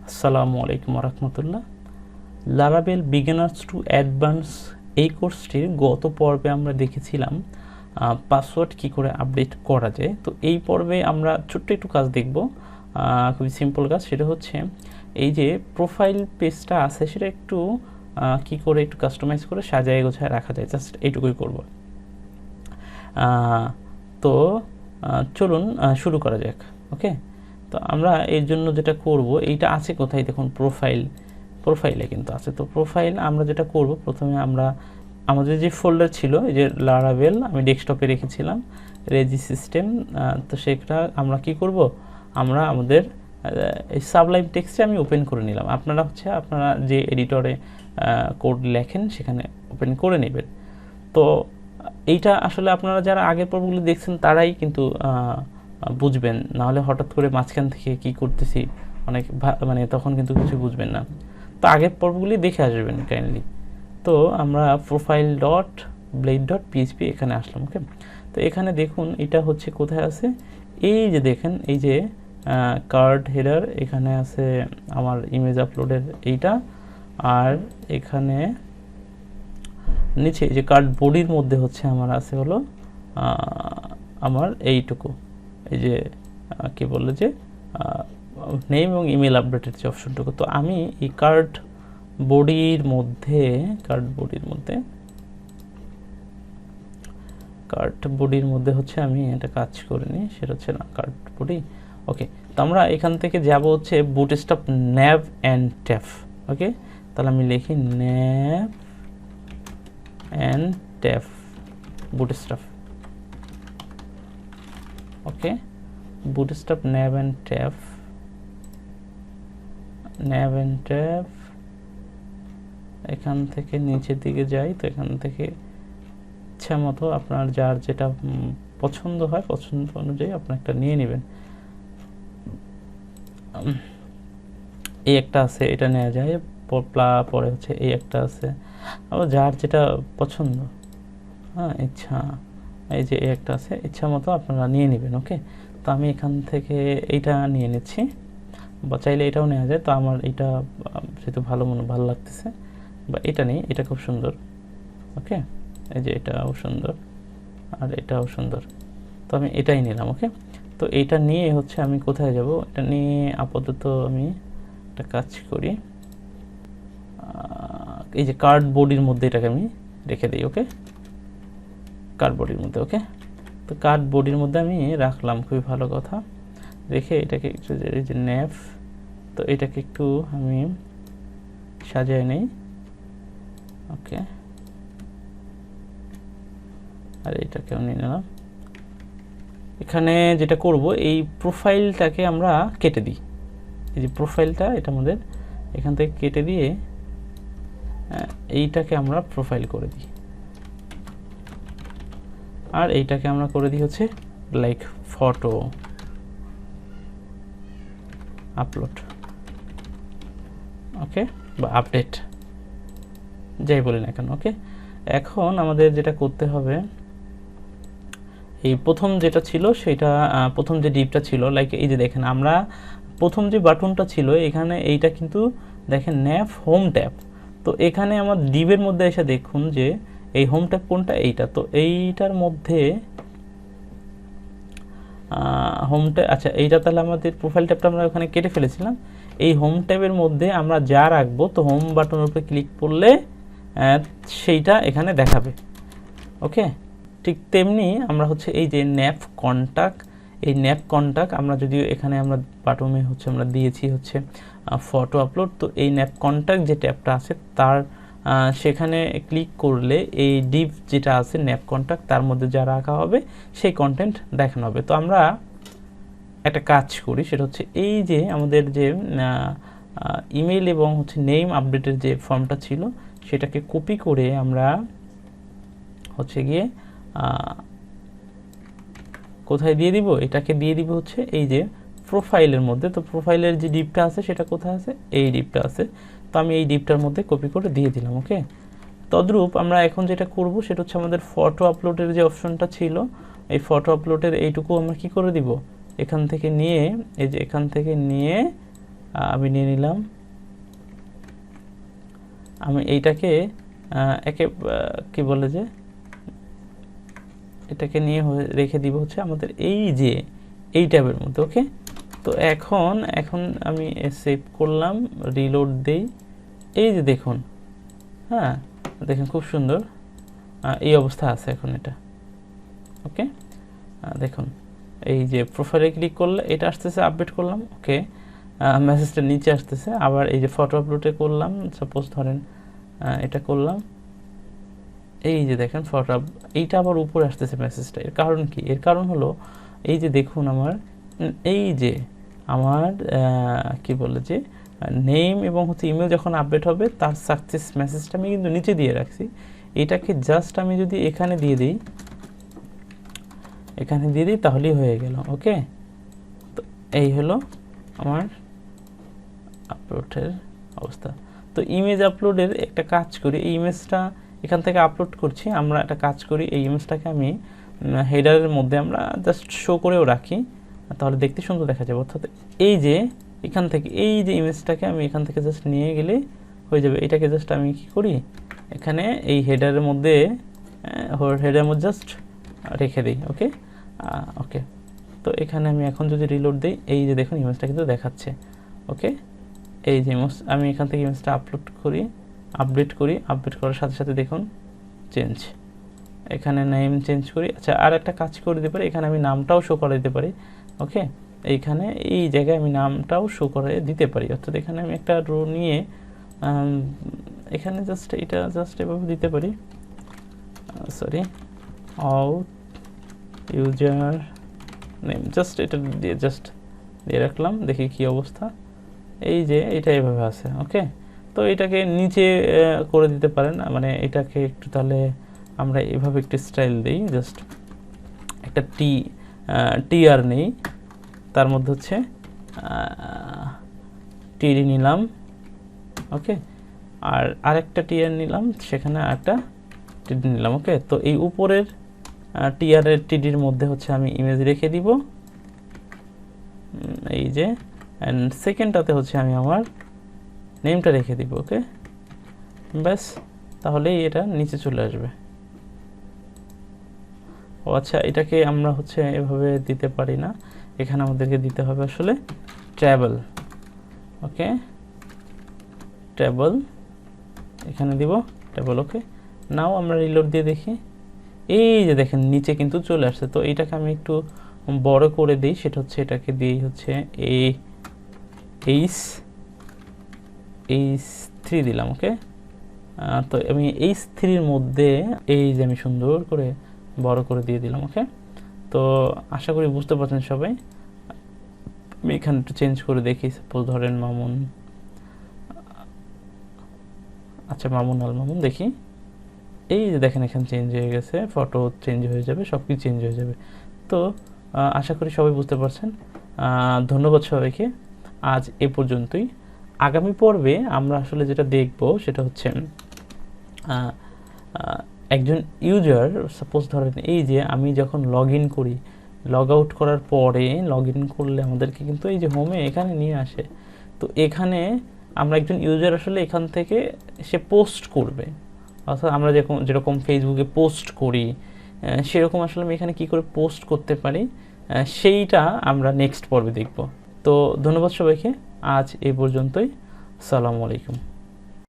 আসসালামু আলাইকুম রাহমাতুল্লাহ। লারাবেল বিগিনার্স টু অ্যাডভান্স এই কোর্সটির গত পর্বে আমরা দেখেছিলাম পাসওয়ার্ড কি করে আপডেট করা যায়। তো এই পর্বে আমরা ছোট্ট একটু কাজ দেখব, খুবই সিম্পল কাজ। সেটা হচ্ছে এই যে প্রোফাইল পেজটা আছে সেটা একটু কি করে একটু কাস্টমাইজ করে সাজায় গোছায় রাখা যায়, জাস্ট এইটুকুই করব। তো চলুন শুরু করা যাক। ওকে, তো আমরা এর জন্য যেটা করব, এইটা আছে কোথায় দেখুন, প্রোফাইলে কিন্তু আছে। তো প্রোফাইল আমরা যেটা করব, প্রথমে আমরা আমাদের যে ফোল্ডার ছিল এই যে লারাভেল আমি ডেস্কটপে রেখেছিলাম রেজি সিস্টেম, তো সেটা আমরা কি করব, আমরা আমাদের এই সাবলাইম টেক্সটে আমি ওপেন করে নিলাম। আপনারা যে এডিটরে কোড লেখেন সেখানে ওপেন করে নেবেন। তো এইটা আসলে আপনারা যারা আগের পর্বগুলো দেখছেন তারাই কিন্তু বুঝবেন, নাহলে হঠাৎ করে মাঝখান থেকে কি করতেছি অনেক মানে তখন কিন্তু কিছু বুঝবেন না। তো আগের পর্বগুলি দেখে আসবেন কাইন্ডলি। তো আমরা profile dot blade dot PHP এখানে আসলাম। ওকে, তো এখানে দেখুন এটা হচ্ছে কোথায় আছে, এই যে দেখেন এই যে কার্ড হেডার এখানে আছে আমার ইমেজ আপলোডের এইটা, আর এখানে নিচে যে কার্ড বডির মধ্যে হচ্ছে আমার আছে হলো আমার এইটুকু, এই যে কি বললো যে নেম এবং ইমেল আপডেটের যে অপশনটুকু। তো আমি এই কার্ড বডির মধ্যে হচ্ছে আমি এটা কাজ করিনি, সেটা হচ্ছে না কার্ড বডি। ওকে, তো আমরা এখান থেকে যাব হচ্ছে বুটস্ট্র্যাপ ন্যাভ অ্যান্ড ট্যাপ। ওকে, তাহলে আমি লিখি nav and tap bootstrap. Okay, bootstrap nav and tap এখান থেকে নিচের দিকে যাই। তো এখান থেকে ইচ্ছা মতো আপনার যার যেটা পছন্দ হয় পছন্দ অনুযায়ী আপনি একটা নিয়ে নেবেন। এই একটা আছে, এটা নেওয়া যায়। পরে হচ্ছে এই একটা আছে, আবার যার যেটা পছন্দ, হ্যাঁ ইচ্ছা, এই যে এই একটা আছে, ইচ্ছা মতো আপনারা নিয়ে নেবেন। ওকে, তো আমি এখান থেকে এইটা নিয়ে নিচ্ছি, বা চাইলে এটাও নেওয়া যায়। তো আমার এটা যেহেতু ভালো লাগতেছে, বা এটা নেই, এটা খুব সুন্দর। ওকে, এই যে এটাও সুন্দর আর এটাও সুন্দর, তো আমি এটাই নিলাম। ওকে, তো এটা নিয়ে হচ্ছে আমি কোথায় যাব, এটা নিয়ে আপাতত আমি একটা কাজ করি, এই যে কার্ড বডির মধ্যে এটাকে আমি রেখে দিই। ওকে, কার্ড বডির মধ্যে। ওকে, তো কার্ড বডির মধ্যে আমি রাখলাম, খুবই ভালো কথা। রেখে এটাকে একটু এই যে ন্যাপ, তো এটাকে একটু আমি সাজিয়ে নেই। ওকে, আর এটাকেও নিয়ে নিলাম। এখানে যেটা করব, এই প্রোফাইলটাকে আমরা কেটে দিই। এই যে প্রোফাইলটা এটা আমাদের এখান থেকে কেটে দিয়ে এইটাকে আমরা প্রোফাইল করে দিই, আর এইটাকে আমরা করে দিই হচ্ছে লাইক ফটো আপলোড। ওকে, বা আপডেট যাই বলি না কেন। ওকে, এখন আমাদের যেটা করতে হবে, এই প্রথম যেটা ছিল সেটা প্রথম যে ডিপটা ছিল, লাইক এই যে দেখেন আমরা প্রথম যে বাটনটা ছিল এখানে, এইটা কিন্তু দেখেন ন্যাপ হোম ট্যাব। তো এখানে আমার ডিবের মধ্যে এসে দেখুন যে এই হোম ট্যাব কোনটা, এইটা। তো এইটার মধ্যে হোম ট্যাব, আচ্ছা এইটা তাহলে আমাদের প্রোফাইল ট্যাবটা আমরা ওখানে কেটে ফেলেছিলাম। এই হোম ট্যাবের মধ্যে আমরা যা রাখবো, তো হোম বাটনের উপরে ক্লিক করলে সেইটা এখানে দেখাবে। ওকে, ঠিক তেমনি আমরা হচ্ছে এই যে ন্যাপ কন্টাক্ট, এই ন্যাপ কন্টাক্ট আমরা যদিও এখানে আমরা বাটনে হচ্ছে আমরা দিয়েছি হচ্ছে ফটো আপলোড। তো এই ন্যাপ কন্টাক্ট যে ট্যাবটা আছে তার সেখানে ক্লিক করলে এই ডিপ যেটা আছে ন্যাপ কন্টাক্ট, তার মধ্যে যা রাখা হবে সেই কন্টেন্ট দেখানো হবে। তো আমরা একটা কাজ করি, সেটা হচ্ছে এই যে আমাদের যে ইমেল এবং হচ্ছে নেম আপডেটের যে ফর্মটা ছিল সেটাকে কপি করে আমরা হচ্ছে গিয়ে কোথায় দিয়ে দিব, এটাকে দিয়ে দিব হচ্ছে এই যে প্রোফাইলের মধ্যে। তো প্রোফাইলের যে ডিপটা আছে সেটা কোথায় আছে, এই ডিপটা আছে। তো আমি এই ডিপটার মধ্যে কপি করে দিয়ে দিলাম। ওকে, তদ্রূপ আমরা এখন যেটা করব সেটা হচ্ছে আমাদের ফটো আপলোডের যে অপশনটা ছিল, এই ফটো আপলোডের এইটুকু আমরা কি করে দিব, এখান থেকে নিয়ে এই যে এখান থেকে নিয়ে আমি নিয়ে নিলাম, আমি এইটাকে কি বলে যে এটাকে নিয়ে রেখে দিব হচ্ছে আমাদের এই যে এই ট্যাবের মধ্যে। ওকে, তো এখন আমি সেভ করলাম, রিলোড দেই, এই যে দেখুন, হ্যাঁ দেখুন খুব সুন্দর এই অবস্থা আছে এখন এটা। ওকে, দেখুন এই যে প্রোফাইলে ক্লিক করলে এটা আসতেছে, আপডেট করলাম, ওকে মেসেজটা নিচে আসতেছে। আবার এই যে ফটো আপলোডে করলাম, সাপোজ ধরেন এটা করলাম, এই যে দেখেন ফটো এইটা আবার উপরে আসতেছে মেসেজটা। এর কারণ কি? এর কারণ হলো এই যে দেখুন আমার এই যে আমার কি বলে যে নেম এবং হচ্ছে ইমেল যখন আপডেট হবে তার সাকসেস মেসেজটা আমি কিন্তু নিচে দিয়ে রাখছি। এটাকে জাস্ট আমি যদি এখানে দিয়ে দিই, তাহলেই হয়ে গেল। ওকে, তো এই হলো আমার আপলোডের অবস্থা। তো ইমেজ আপলোডের একটা কাজ করি, এই ইমেজটা এখান থেকে আপলোড করছি, আমরা একটা কাজ করি, এই ইমেজটাকে আমি হেডারের মধ্যে আমরা জাস্ট শো করেও রাখি, তাহলে দেখতে সুন্দর দেখা যাবে। অর্থাৎ এই যে এখান থেকে এই যে ইমেজটাকে আমি এখান থেকে জাস্ট নিয়ে গেলে হয়ে যাবে। এটাকে জাস্ট আমি কি করি, এখানে এই হেডারের মধ্যে জাস্ট রেখে দিই। ওকে, ওকে, তো এখানে আমি এখন যদি রিলোড দিই, এই যে দেখুন ইমেজটা কিন্তু দেখাচ্ছে। ওকে, এই যে আমি এখান থেকে ইমেজটা আপডেট করি, আপডেট করার সাথে সাথে দেখুন চেঞ্জ, এখানে নেম চেঞ্জ করি। আচ্ছা, আর একটা কাজ করে দিতে পারি, এখানে আমি নামটাও শো করে দিতে পারি। ওকে, এইখানে এই জায়গায় আমি নামটাও শো করে দিতে পারি। অর্থাৎ এখানে আমি একটা রো নিয়ে এখানে জাস্ট এটা জাস্ট এভাবে দিতে পারি, sorry out user name, just এটা দিয়ে রাখলাম, দেখি কি অবস্থা। এই যে এটা এইভাবে আছে। ওকে, তো এটাকে নিচে করে দিতে পারেন, মানে এটাকে একটু তাহলে আমরা এভাবে একটু স্টাইল দিই, জাস্ট একটা টিআর নেই, তার মধ্যে হচ্ছে টিডি নিলাম। ওকে, আর আরেকটা টিআর নিলাম, সেখানে আরেকটা টিডি নিলাম। ওকে, তো এই উপরের টিআরের টিডির মধ্যে হচ্ছে আমি ইমেজ রেখে দিব, এই যে, অ্যান্ড সেকেন্ডটাতে হচ্ছে আমি আমার নেমটা রেখে দিব। ওকে, ব্যাস, তাহলেই এটা নিচে চলে আসবে। ও আচ্ছা, এটাকে আমরা হচ্ছে এভাবে দিতে পারি না, এখানে আমাদেরকে দিতে হবে আসলে ট্যাবল। ওকে, ট্যাবল এখানে দিব, ট্যাবল। ওকে, নাও আমরা রিলোড দিয়ে দেখি, এই যে দেখেন নিচে কিন্তু চলে আসছে। তো এইটাকে আমি একটু বড় করে দিই, সেটা হচ্ছে এটাকে দিই হচ্ছে H3 দিলাম। ওকে, তো আমি H3-র মধ্যে এই যে আমি সুন্দর করে বড় করে দিয়ে দিলাম। ওকে, তো আশা করি বুঝতে পারছেন সবাই। আমি এখানে একটু চেঞ্জ করে দেখি, সাপোজ ধরেন মামুন, আচ্ছা মামুন আল মামুন, দেখি এই যে দেখেন এখানে চেঞ্জ হয়ে গেছে, ফটো চেঞ্জ হয়ে যাবে, সব কিছু চেঞ্জ হয়ে যাবে। তো আশা করি সবাই বুঝতে পারছেন। ধন্যবাদ সবাইকে, আজ এ পর্যন্তই। আগামী পর্বে আমরা আসলে যেটা দেখব সেটা হচ্ছে একজন ইউজার, সাপোজ ধরেন এই যে আমি যখন লগ ইন করি, লগ আউট করার পরে লগ ইন করলে আমাদেরকে কিন্তু এই যে হোমে এখানে নিয়ে আসে। তো এখানে আমরা একজন ইউজার আসলে এখান থেকে সে পোস্ট করবে, অর্থাৎ আমরা যেরকম ফেসবুকে পোস্ট করি সেরকম আসলে আমি এখানে কী করে পোস্ট করতে পারি সেইটা আমরা নেক্সট পর্বে দেখব। তো ধন্যবাদ সবাইকে, আজ এই পর্যন্তই। আসসালামু আলাইকুম।